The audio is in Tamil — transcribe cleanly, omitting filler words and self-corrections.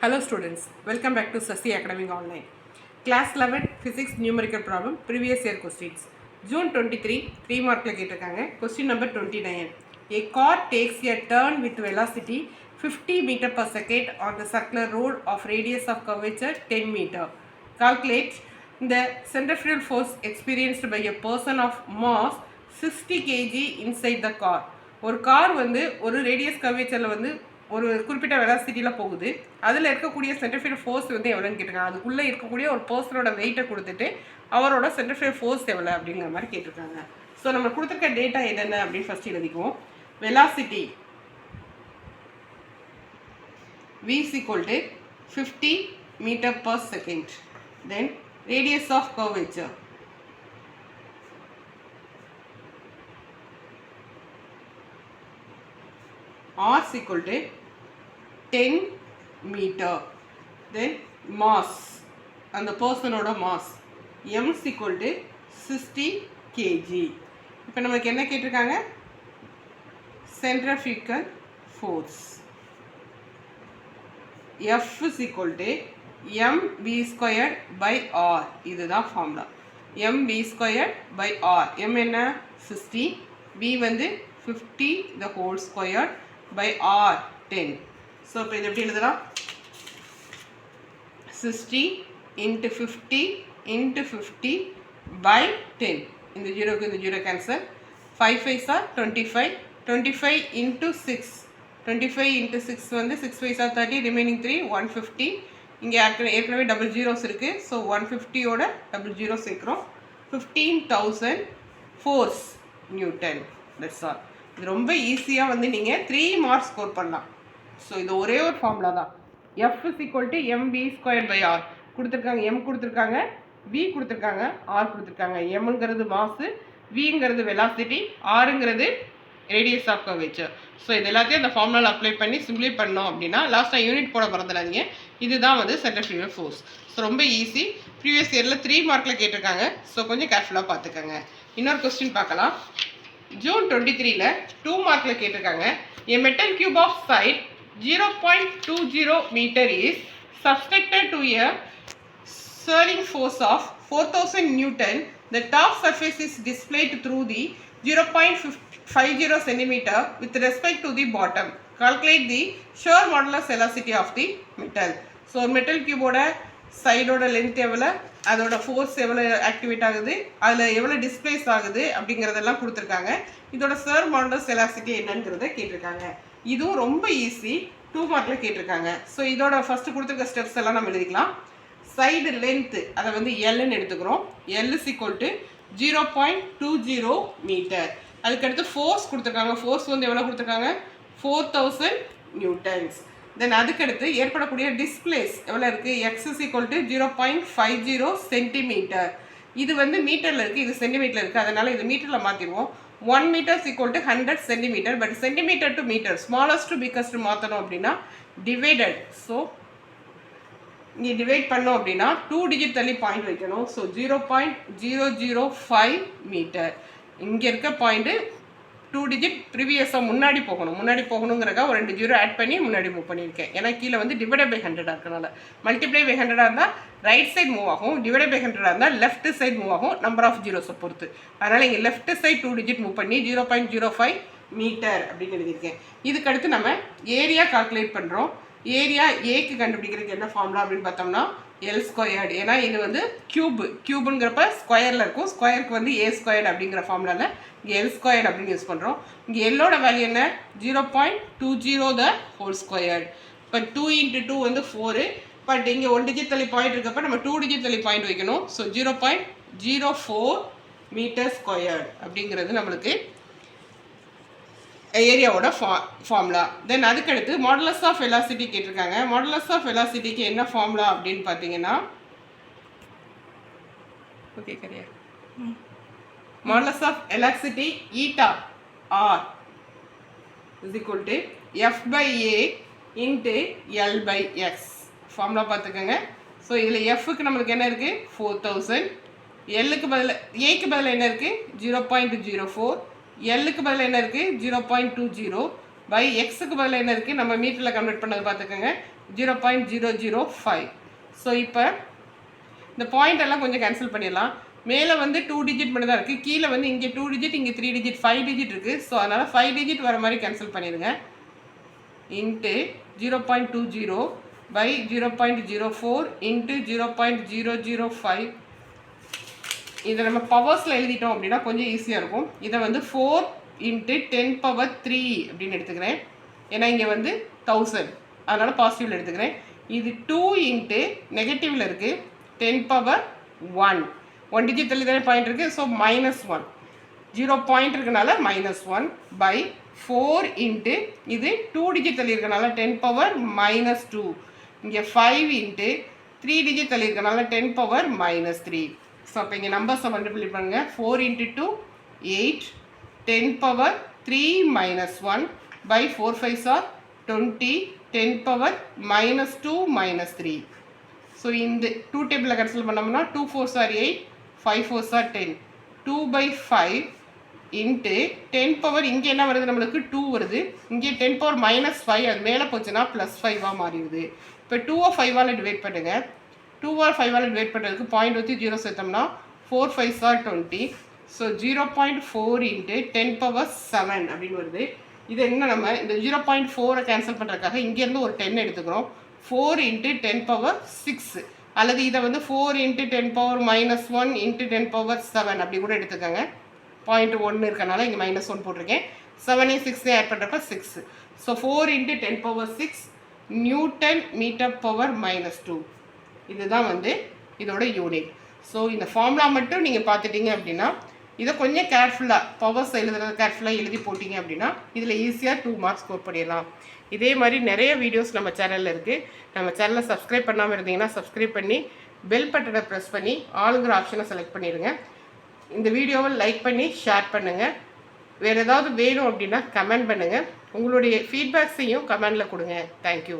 Hello students, welcome back to Sasi Academic Online. Class 11 Physics Numerical Problem, Previous Year Questions. June 23, 3 mark கேட்டிருக்காங்க. Question number 29. A car takes a turn with velocity 50 meter per second on the circular road of radius of curvature 10 meter. Calculate the centrifugal force experienced by a person of mass 60 kg inside the car. ஒரு கார் வந்து ஒரு ரேடியஸ் கர்வேச்சரில் வந்து ஒரு குறிப்பிட்ட வெலாசிட்டியில் போகுது. அதில் இருக்கக்கூடிய சென்ட்ரிஃபியூகல் ஃபோர்ஸ் வந்து எவ்வளோன்னு கேட்டிருக்காங்க. அதுக்குள்ளே இருக்கக்கூடிய ஒரு பர்சனோட வெயிட்டை கொடுத்துட்டு அவரோட சென்ட்ரிஃபியூகல் ஃபோர்ஸ் எவ்வளோ அப்படிங்கிற மாதிரி கேட்டிருக்காங்க. ஸோ நம்ம கொடுத்துருக்க டேட்டா என்னென்ன அப்படின்னு ஃபஸ்ட் எழுதிக்குவோம். Velocity v is equal to 50 meter per second. Then radius of curvature r is equal to 10 meter. Then mass and the person oda mass m is equal to 60 kg. இப்போ நமக்கு என்ன கேட்டிருக்காங்க? Centrifugal force F is equal to mv squared by r. இதுதான் formula. mv squared by r. m என்ன 60, v வந்து 50 the whole squared by r 10. So இப்போ இது எப்படி எழுதலாம்? 60 into 50 into 50 by 10. இந்த ஜீரோக்கு இந்த zero cancel. 5 5s are 25. 25 into 6. 25 into 6 வந்து 6 5s are 30. ரிமைனிங் 3 150. இங்கே ஏற்கனவே டபுள் ஜீரோஸ் இருக்குது. ஸோ 150யோட டபுள் ஜீரோ சேர்க்குறோம். 15,000 ஃபோர்ஸ் நியூட்டன். That's all. இது ரொம்ப ஈஸியாக வந்து நீங்கள் 3 மார்க்ஸ் ஸ்கோர் பண்ணலாம். ஸோ இது ஒரே ஒரு ஃபார்முலா தான். F is equal to m v square by R கொடுத்துருக்காங்க. எம் கொடுத்துருக்காங்க, வி கொடுத்துருக்காங்க, ஆர் கொடுத்துருக்காங்க. எம்ங்கிறது மாசு, விங்கிறது வெலாசிட்டி, ஆருங்கிறது ரேடியஸ் ஆஃப் கர்வேச்சர். ஸோ இது எல்லாத்தையும் அந்த ஃபார்முலாவில் அப்ளை பண்ணி சிம்பிளை பண்ணோம் அப்படின்னா லாஸ்ட்டாக யூனிட் போட மறந்துடாதீங்க. இதுதான் வந்து சென்ட்ரிஃபியூகல் ஃபோர்ஸ். ஸோ ரொம்ப ஈஸி. ப்ரீவியஸ் இயரில் 3 மார்க்கில் கேட்டிருக்காங்க. ஸோ கொஞ்சம் கேர்ஃபுல்லாக பார்த்துக்கோங்க. இன்னொரு கொஸ்டின் பார்க்கலாம். ஜூன் 23ல் 2 மார்க்கில் கேட்டிருக்காங்க. A metal cube of side 0.20 meter is subjected to a swirling force of 4000 Newton. The top surface is displayed through the 0.50 centimeter with respect to the bottom. Calculate the shear modulus velocity of the metal. So metal cube ஓட சைடோட லென்த் எவ்வளோ, அதோட ஃபோர்ஸ் எவ்வளோ ஆக்டிவேட் ஆகுது, அதில் எவ்வளோ டிஸ்பிளேஸ் ஆகுது அப்படிங்கிறதெல்லாம் கொடுத்துருக்காங்க. இதோட ஷியர் மாடுலஸ் வெலாசிட்டி என்னங்கிறத கேட்டிருக்காங்க. இதுவும் ரொம்ப ஈஸி. 2 மார்க்கில் கேட்டிருக்காங்க. ஸோ இதோட ஃபஸ்ட்டு கொடுத்துருக்க ஸ்டெப்ஸ் எல்லாம் நம்ம எழுதிக்கலாம். சைடு லென்த்து அதை வந்து எல்லுன்னு எடுத்துக்கிறோம். L is equal to 0.20 meter. அதுக்கடுத்து ஃபோர்ஸ் கொடுத்துருக்காங்க. ஃபோர்ஸ் வந்து எவ்வளோ கொடுத்துருக்காங்க? 4000 நியூட்டன்ஸ். தென் அதுக்கடுத்து ஏற்படக்கூடிய டிஸ்பிளேஸ் எவ்வளோ இருக்குது? X is equal to 0.50 centimetre. இது வந்து மீட்டரில் இருக்குது, இது சென்டிமீட்டரில் இருக்குது. அதனால் இது மீட்டரில் மாற்றிடுவோம். 1 meter is equal to 100 centimeter. But centimeter to meter, smallest to biggest மாற்றணும் அப்படின்னா டிவைடட். ஸோ இங்கே டிவைட் பண்ணோம் அப்படின்னா 2 டிஜிட் தள்ளி பாயிண்ட் வைக்கணும். So 0.005 meter. இங்கே இருக்க பாயிண்ட்டு 2 டிஜிட் ப்ரீவியஸாக முன்னாடி போகணுங்கிறக்கா ஒரு 2 ஜீரோ ஆட் பண்ணி முன்னாடி மூவ் பண்ணியிருக்கேன். ஏன்னா கீழே வந்து டிவைடட் பை 100 இருக்கனால. மல்டிப்ளை பை 100 இருந்தால் ரைட் சைட் மூவ் ஆகும், டிவைடட் பை 100 இருந்தால் லெஃப்ட் சைட் மூவ் ஆகும், நம்பர் ஆஃப் ஜீரோஸை பொறுத்து. அதனால் இங்கே லெஃப்ட் சைட் 2 டிஜிட் மூவ் பண்ணி 0.05 மீட்டர் அப்படின்னு எழுதியிருக்கேன். இதுக்கடுத்து நம்ம ஏரியா கால்குலேட் பண்ணுறோம். ஏரியா ஏக்கு கண்டுபிடிக்கிறதுக்கு என்ன ஃபார்முலா அப்படின்னு பார்த்தோம்னா எல் ஸ்கொயர்டு. ஏன்னா இது வந்து கியூபுங்கிறப்ப ஸ்கொயரில் இருக்கும். ஸ்கொயருக்கு வந்து ஏ ஸ்கொயர்டு அப்படிங்கிற ஃபார்முலாவில் இங்கே எல் ஸ்கொயர்டு அப்படின்னு யூஸ் பண்ணுறோம். இங்கே எல்லோட வேல்யூ என்ன? 0.20 த ஹோல் ஸ்கொயர்டு. இப்போ 2 into 2 வந்து 4. பட் இங்கே 1 டிஜிட் தள்ளி பாயிண்ட் இருக்கப்போ நம்ம 2 டிஜிட் தள்ளி பாயிண்ட் வைக்கணும். ஸோ 0.04 மீட்டர் ஸ்கொயர்டு அப்படிங்கிறது நம்மளுக்கு ஏரியாவோட ஃபார்முலா. தென் அதுக்கடுத்து மாடுலஸ் ஆஃப் வெலாசிட்டி கேட்டிருக்காங்க. மாடுலஸ் ஆஃப் வெலாசிட்டிக்கு என்ன ஃபார்முலா அப்படின்னு பார்த்தீங்கன்னா, ஓகே கரையா, modulus of velocity eta R is equal to F by A into L by X. Formula பார்த்துக்கோங்க. ஸோ இதில் எஃப்க்கு நம்மளுக்கு என்ன இருக்குது? 4000. எல்லுக்கு பதில் ஏக்கு பதில் என்ன இருக்குது? 0.04. எல்லுக்கு பதில் என்ன இருக்குது? 0.20. பை எக்ஸுக்கு பதில் என்ன இருக்குது, நம்ம மீட்டரில் கன்வெர்ட் பண்ணது பார்த்துக்கோங்க 0.005. ஸோ இப்போ இந்த பாயிண்ட் எல்லாம் கொஞ்சம் கேன்சல் பண்ணிடலாம். மேலே வந்து 2 டிஜிட் மட்டும் தான் இருக்குது, கீழே வந்து இங்கே 2 டிஜிட், இங்கே 3 டிஜிட், 5 டிஜிட் இருக்குது. ஸோ அதனால் 5 டிஜிட் வர மாதிரி கேன்சல் பண்ணிடுங்க. Into 0.20 by 0.04 into 0.005. இதை நம்ம பவர்ஸில் எழுதிட்டோம் அப்படின்னா கொஞ்சம் ஈஸியாக இருக்கும். இதை வந்து 4 இன்ட்டு 10^3 அப்படின்னு எடுத்துக்கிறேன். ஏன்னா இங்கே வந்து 1000, அதனால் பாசிட்டிவில் எடுத்துக்கிறேன். இது 2 இன்ட்டு நெகட்டிவில் இருக்குது 10^1. 1 டிஜிட் தள்ளி தானே பாயிண்ட் இருக்குது. ஸோ -1, 0 பாயிண்ட் இருக்கனால -1 பை 4 இன்ட்டு இது 2 டிஜிட் தள்ளி இருக்கனால 10^-2. இங்கே 5 இன்ட்டு 3 டிஜிட் தள்ளி இருக்கனால 10^-3. ஸோ அப்போ இங்கே நம்பர்ஸை மல்டிப்ளை பண்ணுங்கள். 4 into 2 8, 10^3 - 1 by 4 5s are 20, 10^-2 - 3. So இந்த 2 டேபிளில் கேன்சல் பண்ணோம்னா 2 4s are 8, 5 4s are 10. 2/5 into 10 இங்கே என்ன வருது, நம்மளுக்கு 2 வருது. இங்கே 10^-5 அது மேலே போச்சுன்னா +5 மாறிடுது. இப்போ 2 5ஆல் டிவைட் பண்ணுங்கள். 2 5ஆல் டிவைட் பண்ணுறதுக்கு பாயிண்ட் ஊற்றி 0 சேர்த்தோம்னா 4 5s are 20. ஸோ 0.4 இன்ட்டு 10^7 அப்படின்னு வருது. இது என்ன, நம்ம இந்த 0.4 கேன்சல் பண்ணுறதுக்காக இங்கேருந்து ஒரு 10 எடுத்துக்கிறோம். 4 இன்ட்டு 10^6 அல்லது இதை வந்து 4 இன்ட்டு 10^-1 இன்ட்டு 10^7 அப்படி கூட எடுத்துக்கோங்க. பாயிண்ட் 1 இருக்கனால இங்கே -1 போட்டிருக்கேன். 7 6 ஆட் பண்ணுறப்ப 6. So 4 into 10^6 newton meter power -2. இதுதான் வந்து இதோட யூனிட். ஸோ இந்த ஃபார்முலா மட்டும் நீங்கள் பார்த்துட்டீங்க அப்படின்னா இதை கொஞ்சம் கேர்ஃபுல்லாக பவர்ஸ் எழுதுறது கேர்ஃபுல்லாக எழுதி போட்டிங்க அப்படின்னா இதில் ஈஸியாக 2 மார்க்ஸ் ஸ்கோர் பண்ணிடலாம். இதே மாதிரி நிறைய வீடியோஸ் நம்ம சேனலில் இருக்குது. நம்ம சேனலை சப்ஸ்கிரைப் பண்ணாமல் இருந்தீங்கன்னா சப்ஸ்கிரைப் பண்ணி பெல் பட்டனை ப்ரெஸ் பண்ணி ஆளுங்கிற ஆப்ஷனை செலக்ட் பண்ணிடுங்க. இந்த வீடியோவை லைக் பண்ணி ஷேர் பண்ணுங்கள். வேறு ஏதாவது வேணும் அப்படின்னா கமெண்ட் பண்ணுங்கள். உங்களுடைய ஃபீட்பேக்ஸையும் கமெண்டில் கொடுங்க. தேங்க்யூ.